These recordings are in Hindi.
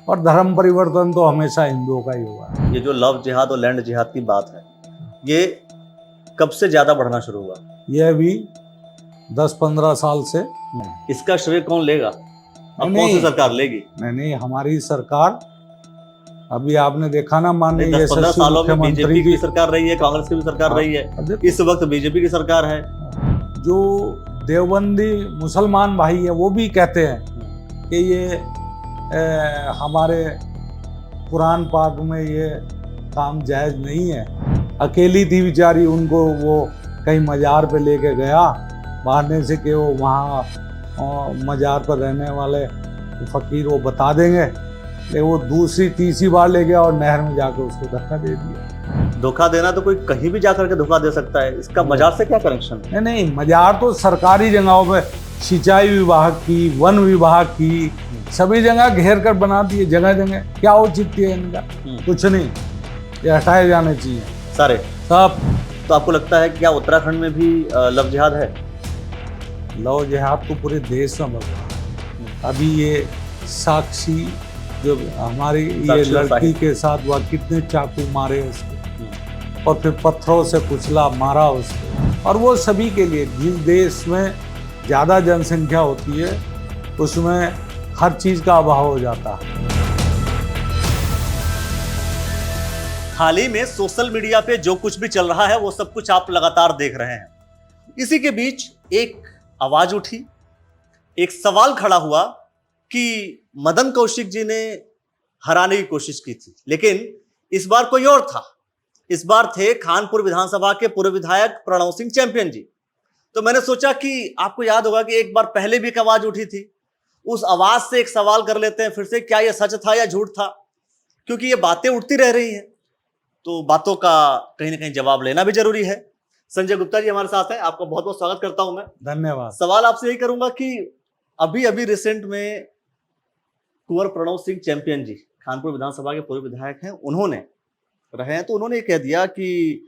और धर्म परिवर्तन तो हमेशा हिंदुओं का ही हुआ। ये जो लव जिहाद और लैंड जिहाद की बात है, ये कब से ज्यादा बढ़ना शुरू हुआ? यह भी 10-15 साल से। इसका श्रेय कौन लेगा? अब कौन सी सरकार लेगी? नहीं, हमारी सरकार, अभी आपने देखा ना, माननीय 10-15 सालों में बीजेपी मुख्यमंत्री की सरकार रही है, कांग्रेस की भी सरकार रही है, इस वक्त बीजेपी की सरकार है। जो देवबंदी मुसलमान भाई है वो भी कहते हैं कि ये हमारे कुरान पाक में ये काम जायज़ नहीं है। अकेली थी बेचारी, उनको वो कहीं मज़ार पे लेके गया बाहरने से कि वो वहाँ मज़ार पर रहने वाले फ़कीर वो बता देंगे, लेकिन वो दूसरी तीसरी बार ले गया और नहर में जाकर उसको धक्का दे दिया। धोखा देना तो कोई कहीं भी जाकर के धोखा दे सकता है, इसका मज़ार से क्या कनेक्शन? नहीं, मज़ार तो सरकारी जगहों पे सिंचाई विभाग की, वन विभाग की, सभी जगह घेर कर बना दिए जगह जगह। क्या औचित्य है इनका? कुछ नहीं, ये हटाए जाने चाहिए सारे सब। तो आपको लगता है क्या उत्तराखंड में भी लव जिहाद है? लव जिहाद तो पूरे देश में बढ़ रहा है। अभी ये साक्षी जो हमारी ये लड़की के साथ हुआ, कितने चाकू मारे उसको और फिर पत्थरों से कुचला मारा उसको। और वो सभी के लिए, जिस देश में ज़्यादा जनसंख्या होती है उसमें हर चीज़ का अभाव हो जाता है। हाल ही में सोशल मीडिया पे जो कुछ भी चल रहा है वो सब कुछ आप लगातार देख रहे हैं। इसी के बीच एक आवाज उठी, एक सवाल खड़ा हुआ कि मदन कौशिक जी ने हराने की कोशिश की थी, लेकिन इस बार कोई और था। इस बार थे खानपुर विधानसभा के पूर्व विधायक प्रणव सिंह चैंपियन जी। तो मैंने सोचा कि आपको याद होगा कि एक बार पहले भी एक आवाज उठी थी, उस आवाज से एक सवाल कर लेते हैं फिर से, क्या यह सच था या झूठ था? क्योंकि ये बातें उठती रह रही हैं तो बातों का कहीं ना कहीं जवाब लेना भी जरूरी है। संजय गुप्ता जी हमारे साथ हैं, आपका बहुत बहुत स्वागत करता हूं मैं। धन्यवाद। सवाल आपसे यही करूंगा कि अभी अभी रिसेंट में कुंवर प्रणव सिंह चैंपियन जी खानपुर विधानसभा के पूर्व विधायक हैं, उन्होंने रहे हैं, तो उन्होंने ये कह दिया कि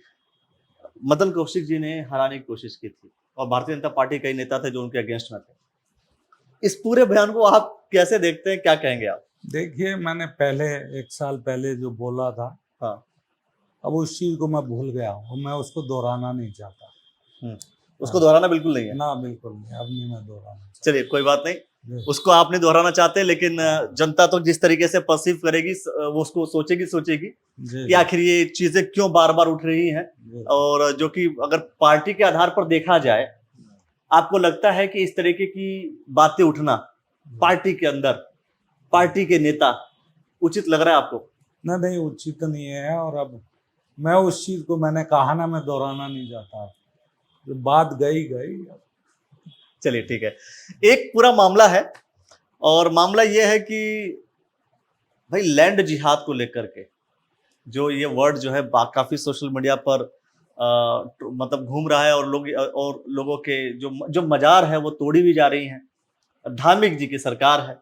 मदन कौशिक जी ने हराने की कोशिश की थी और भारतीय जनता पार्टी कई नेता थे जो उनके अगेंस्ट में थे। इस पूरे बयान को आप कैसे देखते हैं, क्या कहेंगे आप? देखिए, मैंने पहले 1 साल पहले जो बोला था, हाँ, अब उस चीज को मैं भूल गया हूँ, मैं उसको दोहराना नहीं चाहता। उसको दोहराना बिल्कुल नहीं है ना, बिल्कुल नहीं, अब नहीं मैं दोहराना। चलिए कोई बात नहीं, उसको आप नहीं दोहराना चाहते, लेकिन जनता तो जिस तरीके से परसीव करेगी वो उसको सोचेगी कि आखिर ये चीजें क्यों बार बार उठ रही हैं। और जो कि अगर पार्टी के आधार पर देखा जाए, आपको लगता है कि इस तरीके की बातें उठना पार्टी के अंदर, पार्टी के नेता, उचित लग रहा है आपको? नहीं, उचित नहीं है। और अब मैं उस चीज को, मैंने कहा ना, मैं दोहराना नहीं चाहता, जो बात गई। चलिए ठीक है, एक पूरा मामला है और मामला यह है कि भाई लैंड जिहाद को लेकर के जो ये वर्ड जो है काफी सोशल मीडिया पर मतलब घूम रहा है और लोगों के जो मजार है वो तोड़ी भी जा रही हैं। धार्मिक जी की सरकार है,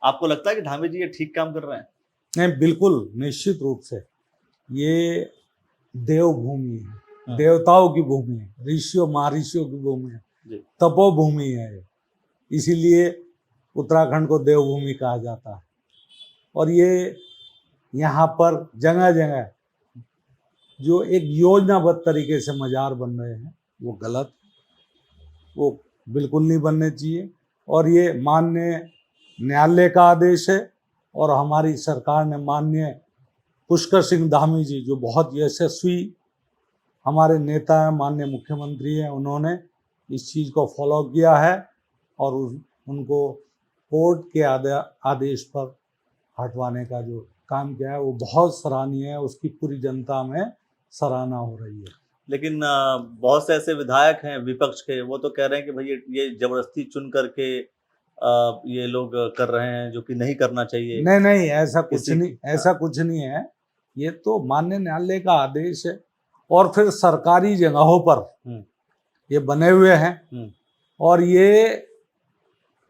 आपको लगता है कि धार्मिक जी ये ठीक काम कर रहे हैं? नहीं, बिल्कुल निश्चित रूप से ये देवभूमि है, देवताओं की भूमि है, ऋषियों महर्षियों की भूमि है, तपोभूमि है। इसीलिए उत्तराखंड को देवभूमि कहा जाता है। और ये यहाँ पर जगह जगह जो एक योजनाबद्ध तरीके से मजार बन रहे हैं वो गलत, वो बिल्कुल नहीं बनने चाहिए। और ये माननीय न्यायालय का आदेश है और हमारी सरकार ने, माननीय पुष्कर सिंह धामी जी जो बहुत यशस्वी हमारे नेता हैं, माननीय मुख्यमंत्री हैं, उन्होंने इस चीज़ को फॉलो किया है और उनको कोर्ट के आदेश पर हटवाने का जो काम किया है वो बहुत सराहनीय है। उसकी पूरी जनता में सराहना हो रही है। लेकिन बहुत से ऐसे विधायक हैं विपक्ष के, वो तो कह रहे हैं कि भाई ये जबरदस्ती चुन करके ये लोग कर रहे हैं जो कि नहीं करना चाहिए। नहीं, ऐसा कुछ नहीं, ऐसा कुछ नहीं है। ये तो माननीय न्यायालय का आदेश है और फिर सरकारी जगहों पर ये बने हुए हैं। और ये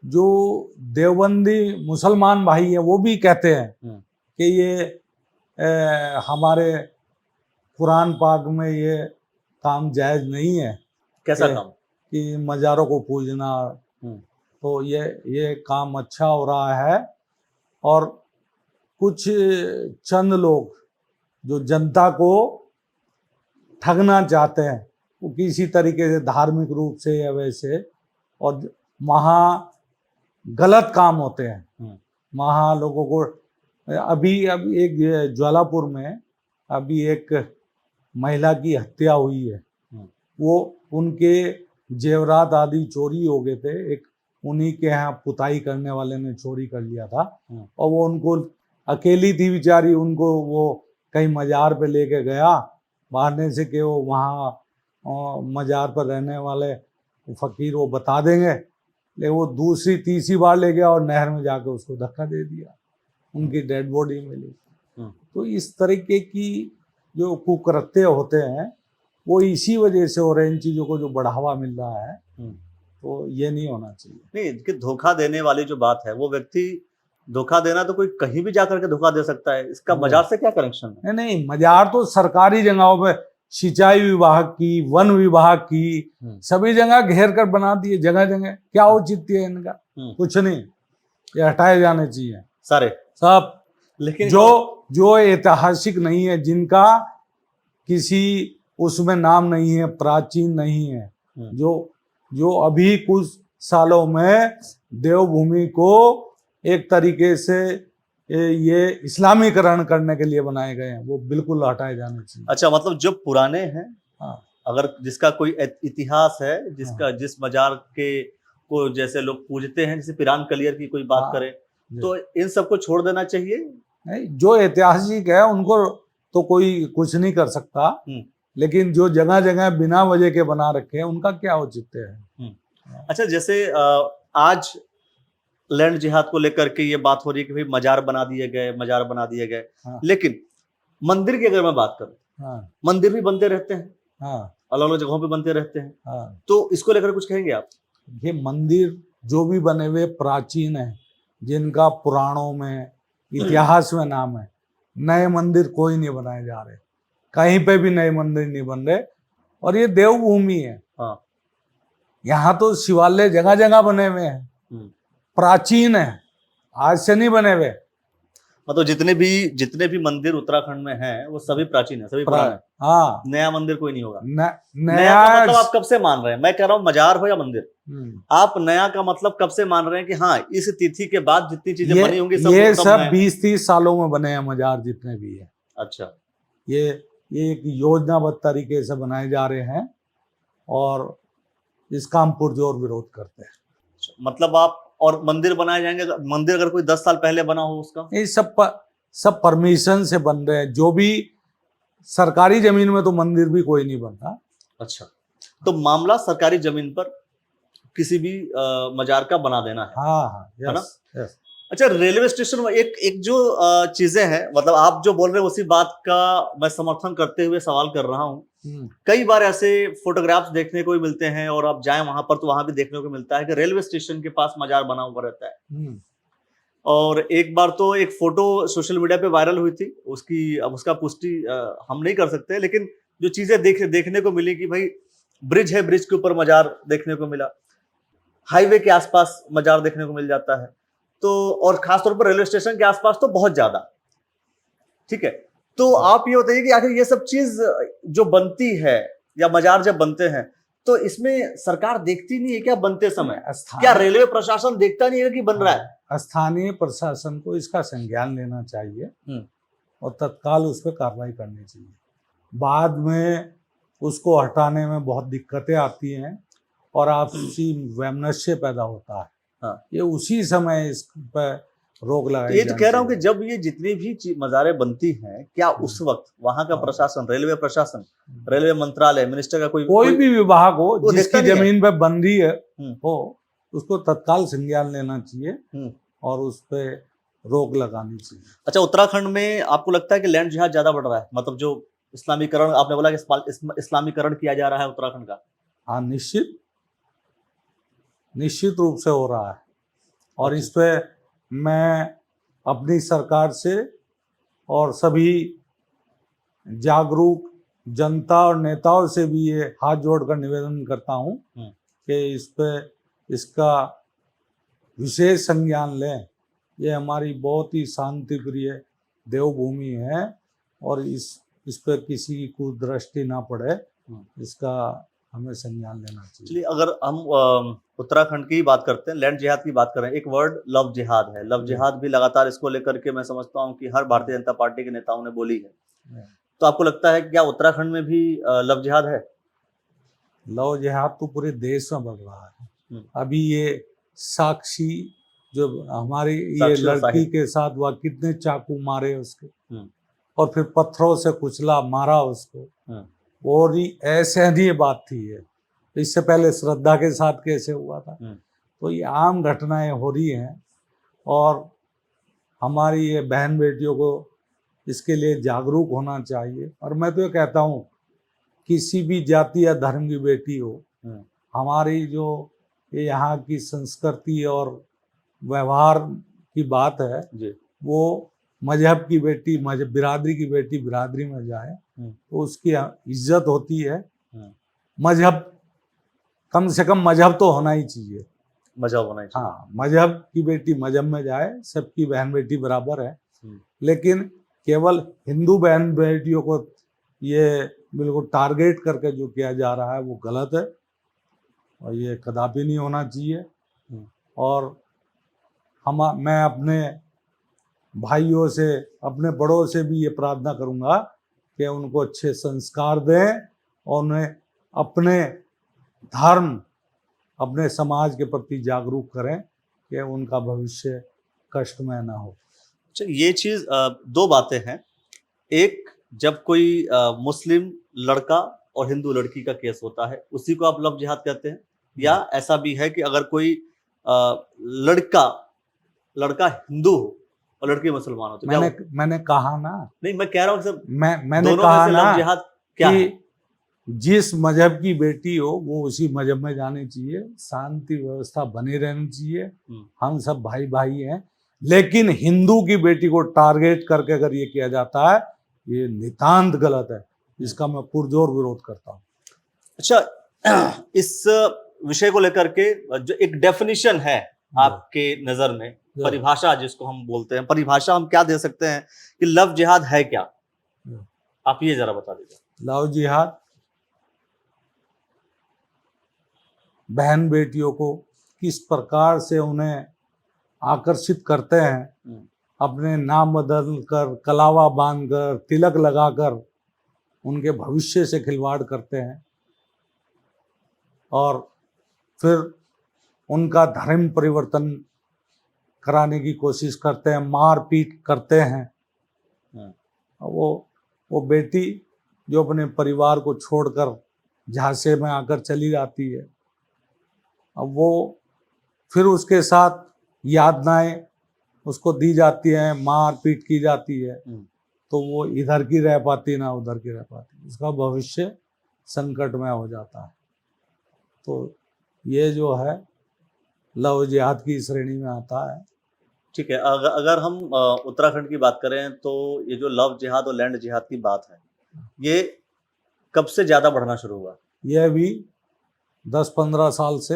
जो देवबंदी मुसलमान भाई है वो भी कहते हैं कि ये हमारे कुरान पाक में ये काम जायज़ नहीं है। कैसा काम? कि मज़ारों को पूजना। तो ये काम अच्छा हो रहा है और कुछ चंद लोग जो जनता को ठगना चाहते हैं, वो किसी तरीके से धार्मिक रूप से या वैसे, और वहाँ गलत काम होते हैं। वहाँ लोगों को अभी एक ज्वालापुर में अभी एक महिला की हत्या हुई है। वो उनके जेवरात आदि चोरी हो गए थे, एक उन्हीं के यहाँ पुताई करने वाले ने चोरी कर लिया था, और वो उनको अकेली थी बेचारी, उनको वो कहीं मज़ार पे लेके गया बहाने से कि वो वहाँ मज़ार पर रहने वाले फ़कीर वो बता देंगे, लेकिन वो दूसरी तीसरी बार ले गया और नहर में जाकर उसको धक्का दे दिया, उनकी डेड बॉडी मिली। तो इस तरीके की जो कुकृत्य होते हैं वो इसी वजह से हो रहे हैं, इन चीज़ों को जो बढ़ावा मिल रहा है, तो ये नहीं होना चाहिए। नहीं, कि धोखा देने वाली जो बात है, वो व्यक्ति धोखा देना तो कोई कहीं भी जाकर के धोखा दे सकता है, इसका मजार से क्या कनेक्शन है? नहीं, मजार तो सरकारी जगहों पे सिंचाई विभाग की, वन विभाग की, सभी जगह घेर कर बना दिए, जगह जगह। क्या औचित्य है इनका? कुछ नहीं, ये हटाए जाने चाहिए सारे सब। लेकिन जो ऐतिहासिक नहीं है, जिनका किसी उसमें नाम नहीं है, प्राचीन नहीं है, जो अभी कुछ सालों में देवभूमि को एक तरीके से ये इस्लामीकरण करने के लिए बनाए गए हैं, वो बिल्कुल हटाए जाने चाहिए। अच्छा, मतलब जो पुराने हैं, हाँ, अगर जिसका कोई इतिहास है, जिसका जिस मजार के को जैसे लोग पूजते हैं, जैसे पिरान कलियर की कोई बात करें, तो इन सबको छोड़ देना चाहिए। नहीं, जो ऐतिहासिक है उनको तो कोई कुछ नहीं कर सकता, लेकिन जो जगह जगह बिना वजह के बना रखे हैं उनका क्या औचित्य है? अच्छा, जैसे आज लैंड जिहाद को लेकर के ये बात हो रही है कि भाई मजार बना दिए गए, हाँ। लेकिन मंदिर की अगर मैं बात करूं, हाँ, मंदिर भी बनते रहते हैं, हाँ, अलग अलग जगहों पे बनते रहते हैं, हाँ। तो इसको लेकर कुछ कहेंगे आप? ये मंदिर जो भी बने हुए प्राचीन है, जिनका पुराणों में इतिहास में नाम है, नए मंदिर कोई नहीं बनाए जा रहे, कहीं पे भी नए मंदिर नहीं बन रहे, और ये देवभूमि है। हाँ। यहाँ तो शिवालय जगह जगह बने हुए हैं, प्राचीन है, आज से नहीं बने हुए। मतलब जितने भी मंदिर उत्तराखंड में हैं, वो सभी प्राचीन है, सभी पुराने हैं। हाँ, नया मंदिर कोई नहीं होगा। नया का मतलब आप कब से मान रहे हैं? मैं कह रहा हूँ मजार हो या मंदिर, आप नया का मतलब कब से मान रहे हैं कि हाँ, इस तिथि के बाद जितनी चीजें बनी होंगी ये सब 20-30 सालों में बने हैं मजार जितने भी है। अच्छा, ये एक योजनाबद्ध तरीके से बनाए जा रहे हैं, और इसका हम पुरजोर विरोध करते हैं। मतलब आप, और मंदिर बनाए जाएंगे, मंदिर अगर कोई 10 साल पहले बना हो उसका, ये सब परमिशन से बन रहे हैं, जो भी सरकारी जमीन में तो मंदिर भी कोई नहीं बनता। अच्छा, तो मामला सरकारी जमीन पर किसी भी मजार का बना देना है। हाँ, है ना? अच्छा, रेलवे स्टेशन में एक जो चीजें हैं, मतलब आप जो बोल रहे हैं उसी बात का मैं समर्थन करते हुए सवाल कर रहा हूँ। कई बार ऐसे फोटोग्राफ्स देखने को भी मिलते हैं, और आप जाएं वहां पर तो वहां भी देखने को मिलता है कि रेलवे स्टेशन के पास मजार बना हुआ रहता है। और एक बार तो एक फोटो सोशल मीडिया पे वायरल हुई थी, उसका पुष्टि हम नहीं कर सकते, लेकिन जो चीजें देखने को मिली कि भाई ब्रिज है, ब्रिज के ऊपर मजार देखने को मिला, हाईवे के आसपास मजार देखने को मिल जाता है, तो और खासतौर पर रेलवे स्टेशन के आसपास तो बहुत ज्यादा। ठीक है, तो आप ये बताइए कि आखिर ये सब चीज जो बनती है, या मजार जब बनते हैं, तो इसमें सरकार देखती नहीं है क्या बनते समय? क्या रेलवे प्रशासन देखता नहीं है कि बन रहा है? स्थानीय प्रशासन को इसका संज्ञान लेना चाहिए और तत्काल उस पर कार्रवाई करनी चाहिए। बाद में उसको हटाने में बहुत दिक्कतें आती हैं और आपसी वैमनस्य पैदा होता है। हाँ। ये उसी समय इस पर रोक लगाई ये तो कह रहा हूँ कि जब ये जितनी भी मज़ारें बनती हैं, क्या उस वक्त वहां का प्रशासन, रेलवे प्रशासन, रेलवे मंत्रालय, मिनिस्टर का कोई भी विभाग हो जिसकी जमीन पे बन रही है हो, उसको तत्काल संज्ञान लेना चाहिए और उस पे रोक लगानी चाहिए। अच्छा, उत्तराखंड में आपको लगता है कि लैंड जिहाद ज्यादा बढ़ रहा है? मतलब जो इस्लामीकरण, आपने बोला कि इस्लामीकरण किया जा रहा है उत्तराखंड का। हाँ, निश्चित रूप से हो रहा है। और इस पे मैं अपनी सरकार से और सभी जागरूक जनता और नेताओं से भी ये हाथ जोड़कर निवेदन करता हूँ कि इस पे इसका विशेष संज्ञान लें। ये हमारी बहुत ही शांति प्रिय देवभूमि है और इस पर किसी की कुदृष्टि ना पड़े, इसका हमें संज्ञान लेना चाहिए। चलिए, अगर हम उत्तराखंड की बात करते हैं, लैंड जिहाद की बात करें, एक वर्ड लव जिहाद है। लव जिहाद भी लगातार इसको लेकर के मैं समझता हूं कि हर भारतीय जनता पार्टी के नेताओं ने बोली है। तो आपको लगता है कि क्या उत्तराखंड में भी लव जिहाद है? लव जिहाद तो पूरे देश में बढ़ रहा है। अभी ये साक्षी जो हमारी ये लड़की के साथ हुआ, कितने चाकू मारे उसके और फिर पत्थरों से कुचला, मारा उसको। और ऐसे नहीं बात थी ये, इससे पहले श्रद्धा के साथ कैसे हुआ था। तो ये आम घटनाएं हो रही हैं और हमारी ये बहन बेटियों को इसके लिए जागरूक होना चाहिए। और मैं तो ये कहता हूँ, किसी भी जाति या धर्म की बेटी हो, हमारी जो ये यहाँ की संस्कृति और व्यवहार की बात है जी, वो मजहब की बेटी बिरादरी की बेटी बिरादरी में जाए तो उसकी इज्जत होती है। मजहब, कम से कम मजहब तो होना ही चाहिए, मजहब होना चाहिए। हाँ, मजहब की बेटी मजहब में जाए, सबकी बहन बेटी बराबर है। लेकिन केवल हिंदू बहन बेटियों को ये बिल्कुल टारगेट करके जो किया जा रहा है वो गलत है और ये कदापि नहीं होना चाहिए। और मैं अपने भाइयों से, अपने बड़ों से भी ये प्रार्थना करूंगा कि उनको अच्छे संस्कार दें और उन्हें अपने धर्म, अपने समाज के प्रति जागरूक करें कि उनका भविष्य कष्टमय ना हो। ये चीज, दो बातें हैं। एक, जब कोई मुस्लिम लड़का और हिंदू लड़की का केस होता है, उसी को आप लव जिहाद कहते हैं? या ऐसा भी है कि अगर कोई लड़का हिंदू हो और लड़की मुसलमान हो तो मैंने कहा ना, नहीं, मैं कह रहा हूँ सर, मैंने कहा ना लव जिहाद क्या है? जिस मजहब की बेटी हो वो उसी मजहब में जानी चाहिए, शांति व्यवस्था बनी रहनी चाहिए, हम सब भाई भाई हैं। लेकिन हिंदू की बेटी को टारगेट करके अगर ये किया जाता है, ये नितांत गलत है, इसका मैं पुरजोर विरोध करता हूँ। अच्छा, इस विषय को लेकर के जो एक डेफिनेशन है आपके नजर में, परिभाषा जिसको हम बोलते हैं, परिभाषा हम क्या दे सकते हैं कि लव जिहाद है क्या? आप ये जरा बता दीजिए। लव जिहाद बहन बेटियों को किस प्रकार से उन्हें आकर्षित करते हैं, अपने नाम बदल कर, कलावा बांध कर, तिलक लगाकर उनके भविष्य से खिलवाड़ करते हैं और फिर उनका धर्म परिवर्तन कराने की कोशिश करते हैं, मार पीट करते हैं। वो बेटी जो अपने परिवार को छोड़कर झांसे में आकर चली जाती है, अब वो फिर उसके साथ यातनाएं उसको दी जाती हैं, मार पीट की जाती है, तो वो इधर की रह पाती ना उधर की रह पाती, उसका भविष्य संकट में हो जाता है। तो ये जो है लव जिहाद की श्रेणी में आता है। ठीक है, अगर हम उत्तराखंड की बात करें तो ये जो लव जिहाद और लैंड जिहाद की बात है, ये कब से ज्यादा बढ़ना शुरू हुआ? यह भी 10-15 साल से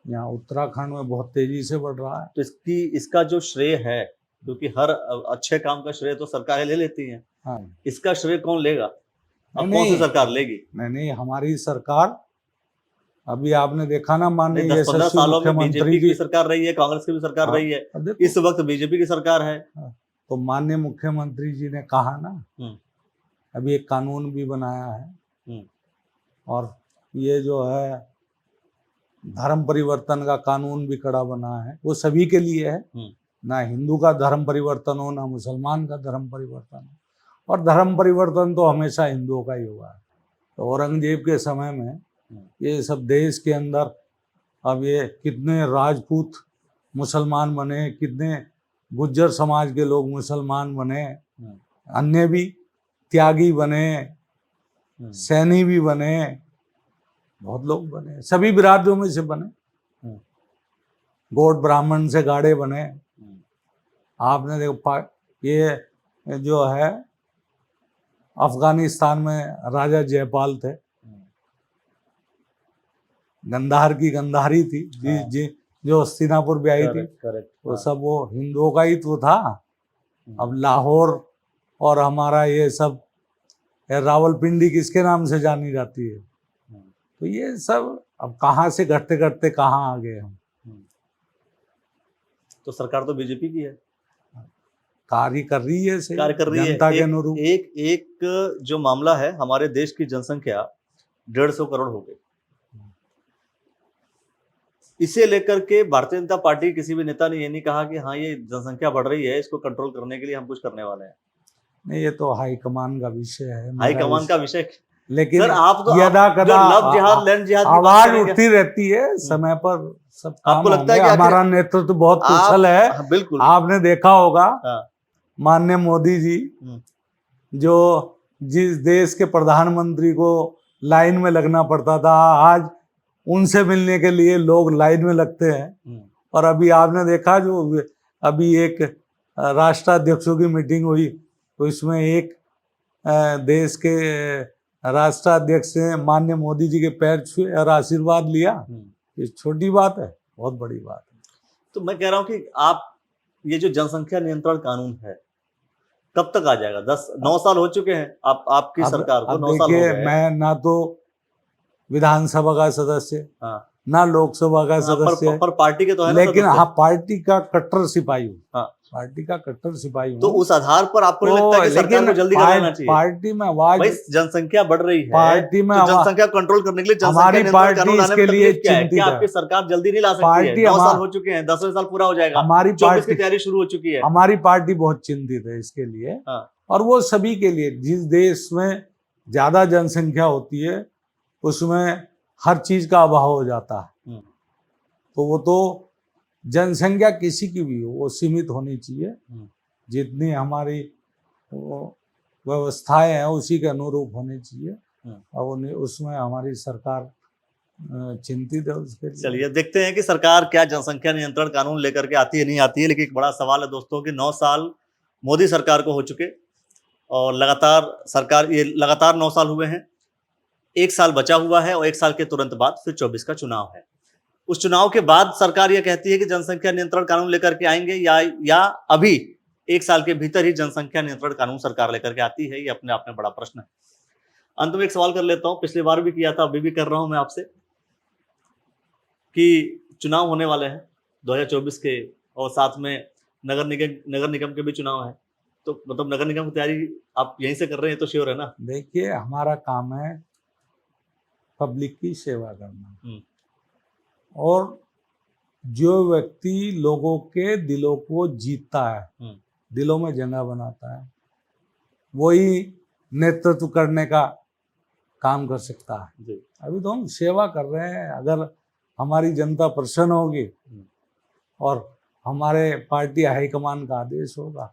यहाँ उत्तराखंड में बहुत तेजी से बढ़ रहा है। तो इसका जो श्रेय है, क्योंकि हर अच्छे काम का श्रेय तो सरकारें ले लेती हैं, हाँ, इसका श्रेय कौन लेगा? अब कौन सी सरकार लेगी? नहीं, हमारी सरकार, अभी आपने देखा ना, माननीय 10-15 सालों में बीजेपी की सरकार रही है, कांग्रेस की भी सरकार रही है, इस वक्त बीजेपी की सरकार है। तो माननीय मुख्यमंत्री जी ने कहा ना, अभी एक कानून भी बनाया है और ये जो है धर्म परिवर्तन का कानून भी कड़ा बना है, वो सभी के लिए है, ना हिंदू का धर्म परिवर्तन हो, ना मुसलमान का धर्म परिवर्तन हो। और धर्म परिवर्तन तो हमेशा हिंदुओं का ही हुआ है। तो औरंगजेब के समय में ये सब देश के अंदर, अब ये कितने राजपूत मुसलमान बने, कितने गुज्जर समाज के लोग मुसलमान बने, अन्य भी त्यागी बने, सैनी भी बने, बहुत लोग बने, सभी बिरादरियों में से बने, गोड ब्राह्मण से गाड़े बने। आपने देखो, ये जो है अफगानिस्तान में राजा जयपाल थे, गंधार की गंधारी थी, जो हस्तिनापुर ब्याही थी, वो सब वो हिंदुओं का ही तो था। अब लाहौर और हमारा ये सब रावलपिंडी किसके नाम से जानी जाती है। तो ये सब अब कहाँ से घटते घटते कहाँ आ गए हम। तो सरकार तो बीजेपी की है, कार्य कर रही है, सही कार्य कर रही जनता है। के अनुरूप। एक जो मामला है, हमारे देश की जनसंख्या 150 करोड़ हो गई। इसे लेकर के भारतीय जनता पार्टी किसी भी नेता ने ये नहीं कहा कि हाँ ये जनसंख्या बढ़ रही है, इसको कंट्रोल करने के लिए हम कुछ करने वाले हैं। नहीं, ये तो हाईकमान का विषय है, हाईकमान का विषय। लेकिन सर आप तो यदा कदा लव जिहाद लैंड जिहाद आवाज उठती रहती है समय पर सब काम आपको लगता है होंगे। कि हमारा नेतृत्व तो बहुत कुशल है। बिल्कुल आपने देखा होगा हाँ। माननीय मोदी जी जो जिस देश के प्रधानमंत्री को लाइन में लगना पड़ता था, आज उनसे मिलने के लिए लोग लाइन में लगते हैं। और अभी आपने देखा जो अभी एक राष्ट्राध्यक्षों की मीटिंग हुई, तो इसमें एक देश के राष्ट्राध्यक्ष ने माननीय मोदी जी के पैर छुए और आशीर्वाद लिया। ये छोटी बात है, बहुत बड़ी बात है। तो मैं कह रहा हूँ कि आप ये जो जनसंख्या नियंत्रण कानून है कब तक आ जाएगा? 9 साल हो चुके हैं आपकी सरकार को, 9 साल हो गए। मैं ना तो विधानसभा का सदस्य, हाँ। ना लोकसभा का सदस्य, पर पार्टी के तो है ना लेकिन सदस्य। हाँ पार्टी का कट्टर सिपाही हूँ। हाँ। पार्टी का कट्टर सिपाही हूँ। तो उस आधार पर आपको नहीं लगता है कि सरकार को जल्दी कर लेना चाहिए? पार्टी में आवाज, भाई जनसंख्या बढ़ रही है, पार्टी में तो जनसंख्या कंट्रोल करने के लिए हमारी पार्टी इसके लिए क्या है? चिंतित आपकी है। सरकार जल्दी नहीं ला सकती है? 9 साल हो चुके हैं, 10वें साल पूरा हो जाएगा, हमारी 24 की तैयारी शुरू हो चुकी है। हमारी पार्टी बहुत चिंतित है इसके लिए। हाँ। और वो सभी के लिए, जिस देश में ज्यादा जनसंख्या होती है उसमें हर चीज का अभाव हो जाता है। तो वो तो जनसंख्या किसी की भी हो, वो सीमित होनी चाहिए। जितनी हमारी व्यवस्थाएं हैं उसी के अनुरूप होनी चाहिए। और उसमें हमारी सरकार चिंतित है उसके लिए। चलिए देखते हैं कि सरकार क्या जनसंख्या नियंत्रण कानून लेकर के आती है, नहीं आती है। लेकिन एक बड़ा सवाल है दोस्तों कि 9 साल मोदी सरकार को हो चुके और लगातार 9 साल हुए हैं। 1 साल बचा हुआ है और 1 साल के तुरंत बाद फिर 24 का चुनाव है। उस चुनाव के बाद सरकार यह कहती है कि जनसंख्या नियंत्रण कानून लेकर के आएंगे या अभी 1 साल के भीतर ही जनसंख्या नियंत्रण कानून सरकार लेकर के आती है, ये अपने आप में बड़ा प्रश्न है। अंत में एक सवाल कर लेता हूं, पिछली बार भी किया था, अभी भी कर रहा हूं मैं आपसे कि चुनाव होने वाले हैं 2024 के और साथ में नगर निगम के भी चुनाव है। तो मतलब नगर निगम की तैयारी आप यहीं से कर रहे हैं तो श्योर है ना? देखिए, हमारा काम है पब्लिक की सेवा करना और जो व्यक्ति लोगों के दिलों को जीतता है, दिलों में जगह बनाता है, वही नेतृत्व करने का काम कर सकता है। जी। अभी तो हम सेवा कर रहे हैं। अगर हमारी जनता प्रसन्न होगी और हमारे पार्टी हाईकमान का आदेश होगा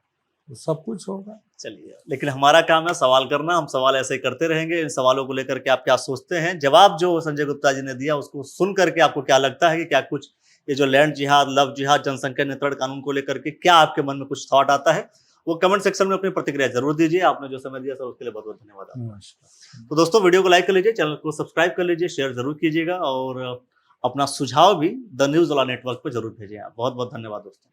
तो सब कुछ होगा। चलिए, लेकिन हमारा काम है सवाल करना, हम सवाल ऐसे करते रहेंगे। इन सवालों को लेकर के आप क्या सोचते हैं, जवाब जो संजय गुप्ता जी ने दिया उसको सुन करके आपको क्या लगता है कि क्या कुछ ये जो लैंड जिहाद, लव जिहाद, जनसंख्या नियंत्रण कानून को लेकर के क्या आपके मन में कुछ थॉट आता है, वो कमेंट सेक्शन में अपनी प्रतिक्रिया जरूर दीजिए। आपने जो समय दिया सर उसके लिए बहुत बहुत धन्यवाद। तो दोस्तों वीडियो को लाइक कर लीजिए, चैनल को सब्सक्राइब कर लीजिए, शेयर जरूर कीजिएगा और अपना सुझाव भी द न्यूज़ वाला नेटवर्क पर जरूर भेजिए। बहुत बहुत धन्यवाद दोस्तों।